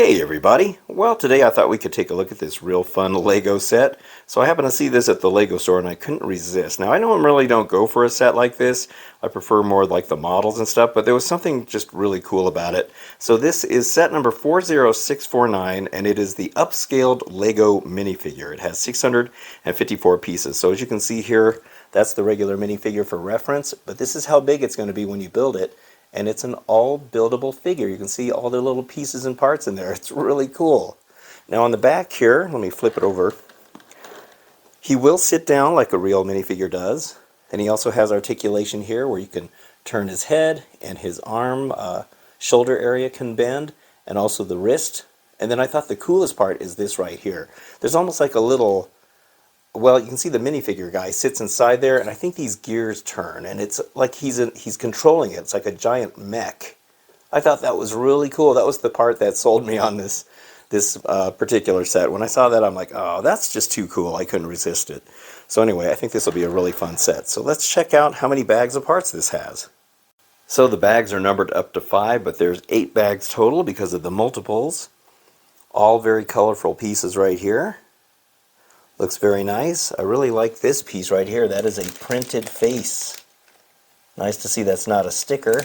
Hey everybody! Well, today I thought we could take a look at this real fun Lego set. So I happened to see this at the Lego store and I couldn't resist. Now I normally don't go for a set like this. I prefer more like the models and stuff, but there was something just really cool about it. So this is set number 40649 and it is the upscaled Lego minifigure. It has 654 pieces. So as you can see here, that's the regular minifigure for reference, but this is how big it's going to be when you build it. And it's an all buildable figure. You can see all the little pieces and parts in there. It's really cool. Now on the back here, let me flip it over. He will sit down like a real minifigure does. And he also has articulation here where you can turn his head and his arm, shoulder area can bend, and also the wrist. And then I thought the coolest part is this right here. There's almost like a little, well, you can see the minifigure guy sits inside there, and I think these gears turn, and it's like he's controlling it. It's like a giant mech. I thought that was really cool. That was the part that sold me on this particular set. When I saw that, I'm like, oh, that's just too cool. I couldn't resist it. So anyway, I think this will be a really fun set. So let's check out how many bags of parts this has. So the bags are numbered up to 5, but there's 8 bags total because of the multiples. All very colorful pieces right here. Looks very nice. I really like this piece right here. That is a printed face. Nice to see that's not a sticker.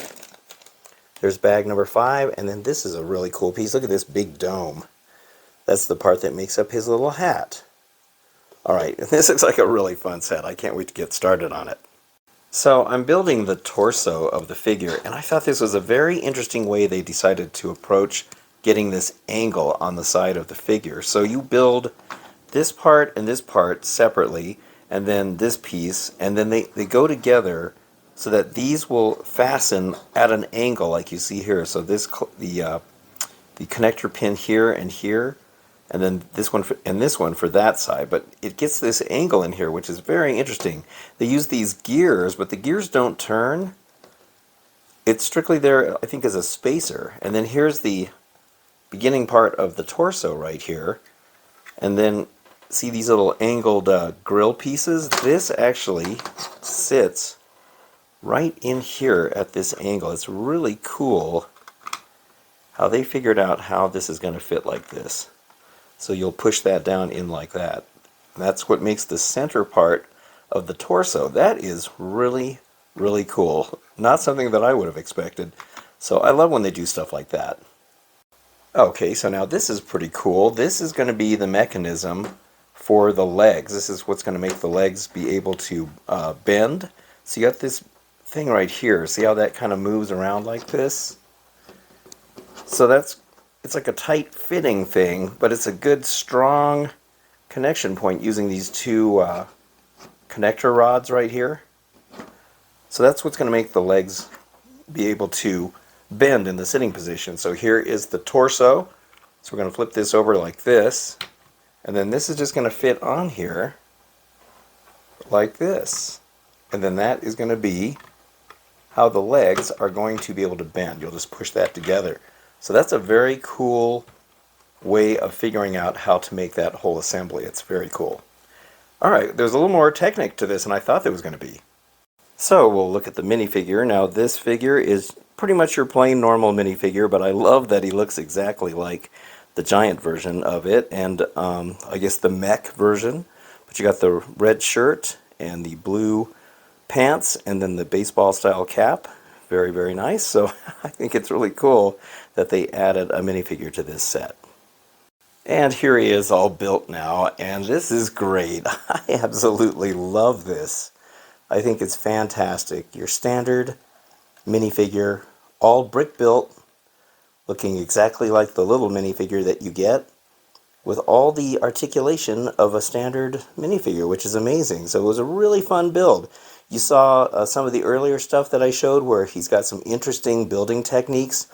There's bag number 5, and then this is a really cool piece. Look at this big dome. That's the part that makes up his little hat. Alright, this looks like a really fun set. I can't wait to get started on it. So I'm building the torso of the figure, and I thought this was a very interesting way they decided to approach getting this angle on the side of the figure. So you build this part and this part separately, and then this piece, and then they go together so that these will fasten at an angle like you see here. So this the connector pin here and here, and then this one and this one for that side, but it gets this angle in here, which is very interesting. They use these gears, but the gears don't turn. It's strictly there, I think, as a spacer. And then here's the beginning part of the torso right here, and then see these little angled grill pieces? This actually sits right in here at this angle. It's really cool how they figured out how this is going to fit like this. So you'll push that down in like that. That's what makes the center part of the torso. That is really, really cool. Not something that I would have expected. So I love when they do stuff like that. Okay, so now this is pretty cool. This is going to be the mechanism for the legs. This is what's going to make the legs be able to bend. So you got this thing right here. See how that kind of moves around like this? So it's like a tight fitting thing, but it's a good strong connection point using these two connector rods right here. So that's what's going to make the legs be able to bend in the sitting position. So here is the torso. So we're going to flip this over like this. And then this is just going to fit on here like this. And then that is going to be how the legs are going to be able to bend. You'll just push that together. So that's a very cool way of figuring out how to make that whole assembly. It's very cool. Alright, there's a little more technique to this than I thought there was going to be. So we'll look at the minifigure. Now this figure is pretty much your plain normal minifigure, but I love that he looks exactly like the giant version of it, and I guess the mech version. But you got the red shirt and the blue pants and then the baseball style cap. Very, very nice. So I think it's really cool that they added a minifigure to this set. And here he is all built now, and this is great. I absolutely love this. I think it's fantastic. Your standard minifigure, all brick built, looking exactly like the little minifigure that you get, with all the articulation of a standard minifigure, which is amazing. So it was a really fun build. You saw some of the earlier stuff that I showed where he's got some interesting building techniques.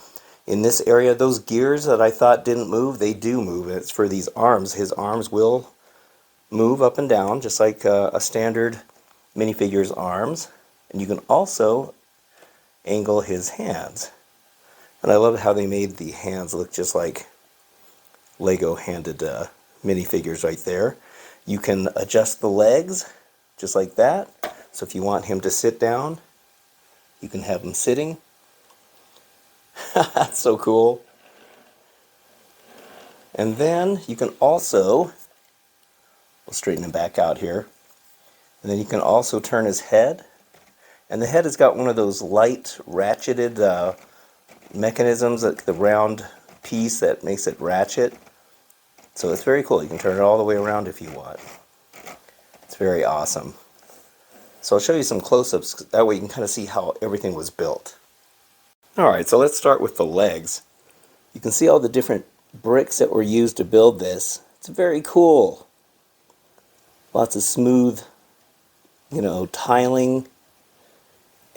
In this area, those gears that I thought didn't move, they do move. It's for these arms. His arms will move up and down, just like a standard minifigure's arms. And you can also angle his hands. And I love how they made the hands look just like Lego-handed minifigures right there. You can adjust the legs just like that. So if you want him to sit down, you can have him sitting. That's so cool. And then you can also, we'll straighten him back out here, and then you can also turn his head. And the head has got one of those light ratcheted mechanisms, like the round piece that makes it ratchet. So it's very cool. You can turn it all the way around if you want. It's very awesome. So I'll show you some close-ups, that way you can kind of see how everything was built. Alright, so let's start with the legs. You can see all the different bricks that were used to build this. It's very cool. Lots of smooth, tiling,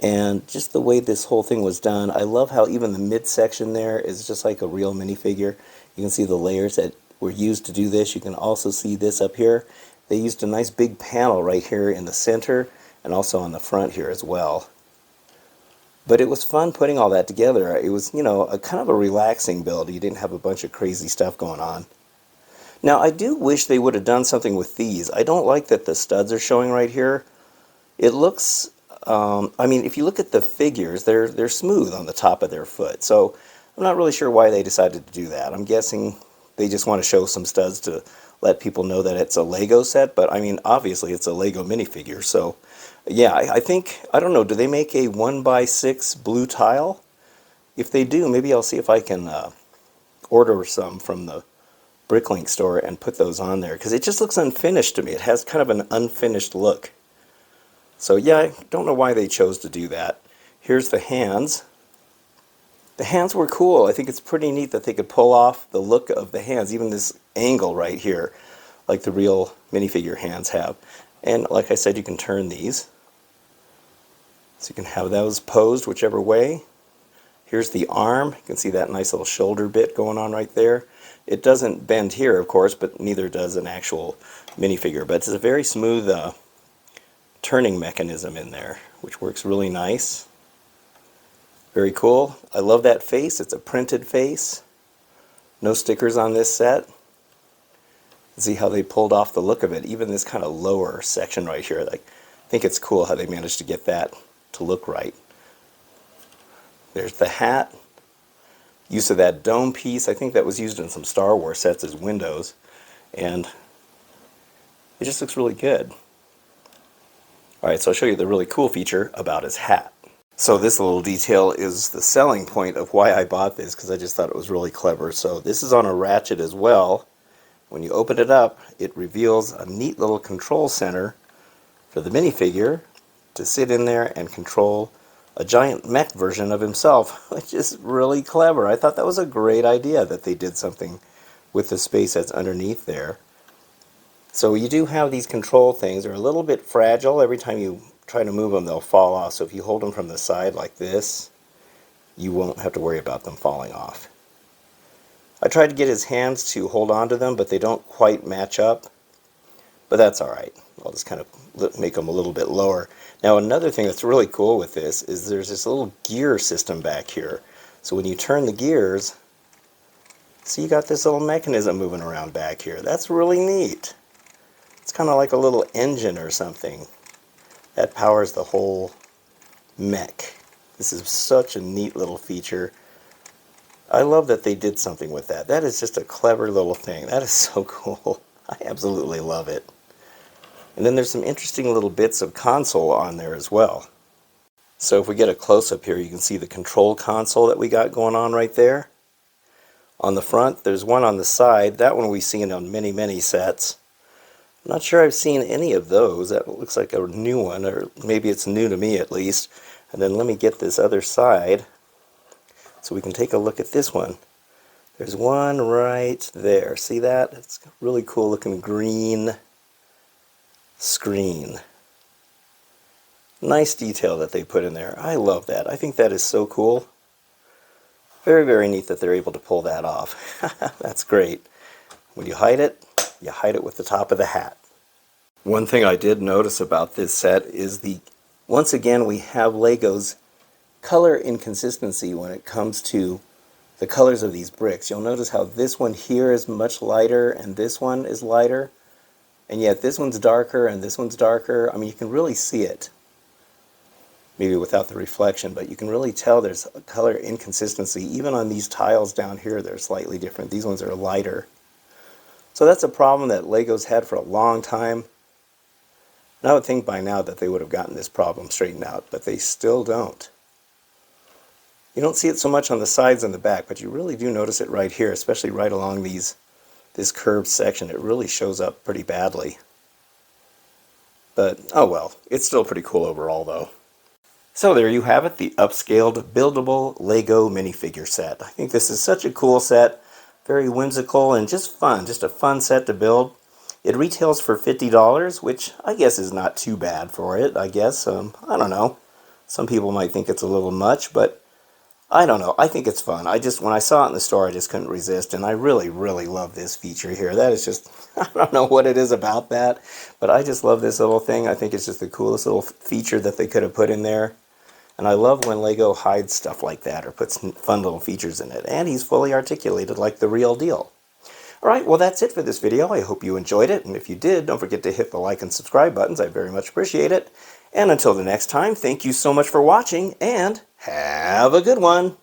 and just the way this whole thing was done. I love how even the midsection there is just like a real minifigure. You can see the layers that were used to do this. You can also see this up here. They used a nice big panel right here in the center and also on the front here as well. But it was fun putting all that together. It was, a kind of a relaxing build. You didn't have a bunch of crazy stuff going on. Now, I do wish they would have done something with these. I don't like that the studs are showing right here. It looks, if you look at the figures, they're smooth on the top of their foot. So I'm not really sure why they decided to do that. I'm guessing they just want to show some studs to let people know that it's a Lego set. But, obviously it's a Lego minifigure. So, yeah, I think, I don't know, do they make a 1x6 blue tile? If they do, maybe I'll see if I can order some from the Bricklink store and put those on there, because it just looks unfinished to me. It has kind of an unfinished look. So yeah, I don't know why they chose to do that. Here's the hands. The hands were cool. I think it's pretty neat that they could pull off the look of the hands, even this angle right here, like the real minifigure hands have. And like I said, you can turn these. So you can have those posed whichever way. Here's the arm. You can see that nice little shoulder bit going on right there. It doesn't bend here, of course, but neither does an actual minifigure. But it's a very smooth turning mechanism in there, which works really nice. Very cool. I love that face. It's a printed face. No stickers on this set. See how they pulled off the look of it. Even this kind of lower section right here. I think it's cool how they managed to get that to look right. There's the hat. Use of that dome piece. I think that was used in some Star Wars sets as windows. And it just looks really good. Alright, so I'll show you the really cool feature about his hat. So this little detail is the selling point of why I bought this, because I just thought it was really clever. So this is on a ratchet as well. When you open it up, it reveals a neat little control center for the minifigure to sit in there and control a giant mech version of himself, which is really clever. I thought that was a great idea that they did something with the space that's underneath there. So you do have these control things. They're a little bit fragile. Every time you try to move them, they'll fall off. So if you hold them from the side like this, you won't have to worry about them falling off. I tried to get his hands to hold on to them, but they don't quite match up. But that's alright. I'll just kind of make them a little bit lower. Now another thing that's really cool with this is there's this little gear system back here. So when you turn the gears, see, you got this little mechanism moving around back here. That's really neat. It's kind of like a little engine or something that powers the whole mech. This is such a neat little feature. I love that they did something with that. That is just a clever little thing. That is so cool. I absolutely love it. And then there's some interesting little bits of console on there as well. So if we get a close-up here, you can see the control console that we got going on right there. On the front, there's one on the side. That one we've seen on many, many sets. I'm not sure I've seen any of those. That looks like a new one, or maybe it's new to me at least. And then let me get this other side so we can take a look at this one. There's one right there. See that? It's a really cool looking green screen. Nice detail that they put in there. I love that. I think that is so cool. Very, very neat that they're able to pull that off. That's great. When you hide it with the top of the hat. One thing I did notice about this set is once again, we have Lego's color inconsistency when it comes to the colors of these bricks. You'll notice how this one here is much lighter and this one is lighter. And yet this one's darker and this one's darker. I mean, you can really see it. Maybe without the reflection, but you can really tell there's a color inconsistency. Even on these tiles down here, they're slightly different. These ones are lighter. So that's a problem that Lego's had for a long time. And I would think by now that they would have gotten this problem straightened out, but they still don't. You don't see it so much on the sides and the back, but you really do notice it right here, especially right along this curved section. It really shows up pretty badly. But, oh well, it's still pretty cool overall though. So there you have it, the upscaled buildable Lego minifigure set. I think this is such a cool set, very whimsical and just fun, just a fun set to build. It retails for $50, which I guess is not too bad for it, I guess. I don't know. Some people might think it's a little much, but I don't know. I think it's fun. When I saw it in the store, I just couldn't resist, and I really, really love this feature here. That is just, I don't know what it is about that, but I just love this little thing. I think it's just the coolest little feature that they could have put in there. And I love when Lego hides stuff like that or puts fun little features in it. And he's fully articulated like the real deal. Alright, well that's it for this video. I hope you enjoyed it. And if you did, don't forget to hit the like and subscribe buttons. I very much appreciate it. And until the next time, thank you so much for watching and have a good one.